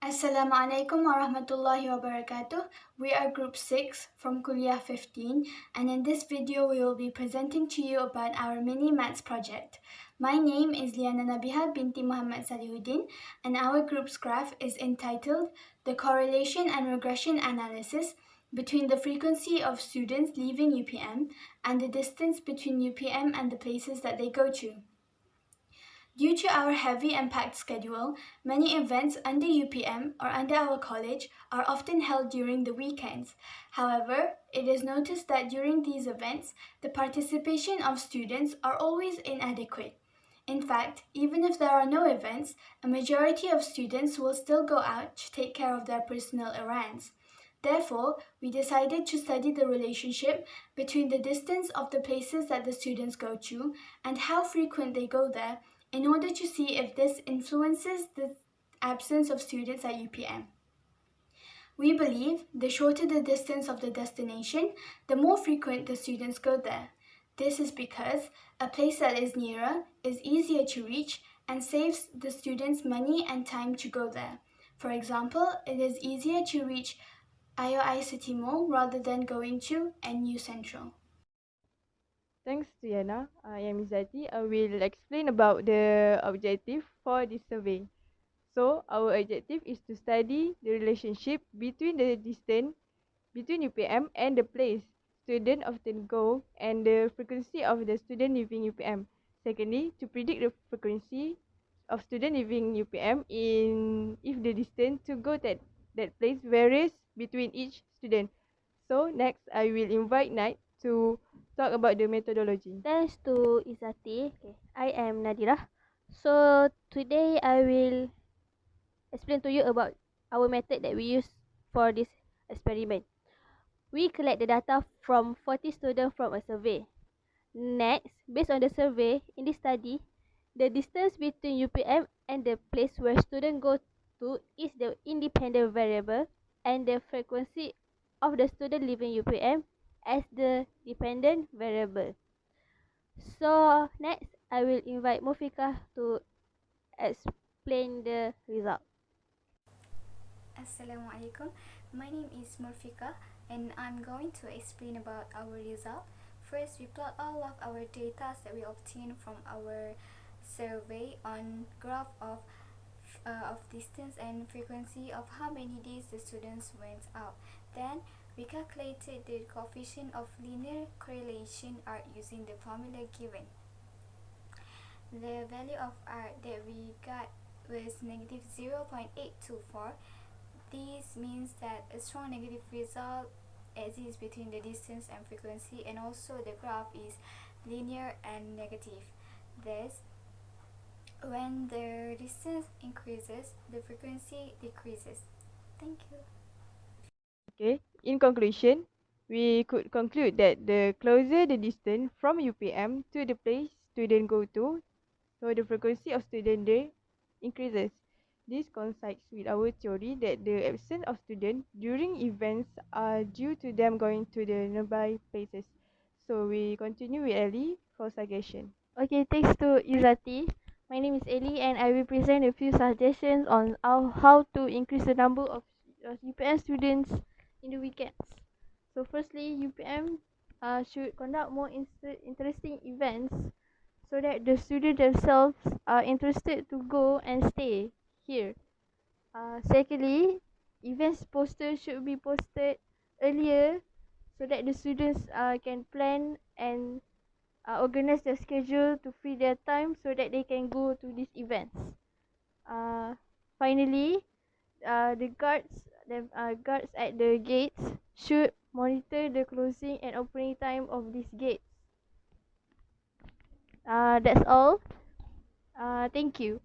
Assalamualaikum warahmatullahi wabarakatuh. We are Group 6 from Kuliah 15, and in this video we will be presenting to you about our mini maths project. My name is Liana Nabiha binti Muhammad Salihuddin, and our group's graph is entitled The Correlation and Regression Analysis between the frequency of students leaving UPM and the distance between UPM and the places that they go to. Due to our heavy and packed schedule, many events under UPM or under our college are often held during the weekends. However, it is noticed that during these events, the participation of students are always inadequate. In fact, even if there are no events, a majority of students will still go out to take care of their personal errands. Therefore, we decided to study the relationship between the distance of the places that the students go to and how frequent they go there in order to see if this influences the absence of students at UPM. We believe the shorter the distance of the destination, the more frequent the students go there. This is because a place that is nearer is easier to reach and saves the students money and time to go there. For example, it is easier to reach IOI City Mall rather than going to NU Central. Thanks, Diana. I am Izzati. I will explain about the objective for this survey. So, our objective is to study the relationship between the distance between UPM and the place students often go and the frequency of the student leaving UPM. Secondly, to predict the frequency of student leaving UPM in if the distance to go that place varies between each student. So, next I will invite Knight to talk about the methodology. Thanks to Izati. Okay, I am Nadira. So today I will explain to you about our method that we use for this experiment. We collect the data from 40 students from a survey. Next, based on the survey, in this study, the distance between UPM and the place where students go to is the independent variable and the frequency of the student leaving UPM as the dependent variable. So next, I will invite Mufika to explain the result. Assalamualaikum. My name is Murfika and I'm going to explain about our result. First, we plot all of our data that we obtained from our survey on graph of distance and frequency of how many days the students went out. Then we calculated the coefficient of linear correlation R using the formula given. The value of R that we got was negative 0.824. This means that a strong negative result exists between the distance and frequency, and also the graph is linear and negative. Thus, when the distance increases, the frequency decreases. Thank you. Okay, in conclusion, we could conclude that the closer the distance from UPM to the place student go to, so the frequency of student there increases. This coincides with our theory that the absence of students during events are due to them going to the nearby places. So we continue with Ellie for suggestion. Okay, thanks to Izati. My name is Eli and I will present a few suggestions on how to increase the number of UPM students in the weekends. So firstly, UPM should conduct more interesting events so that the students themselves are interested to go and stay here. Secondly, events posters should be posted earlier so that the students can plan and organize their schedule to free their time so that they can go to these events. Uh, Finally, the guards at the gates should monitor the closing and opening time of these gates. That's all. Thank you.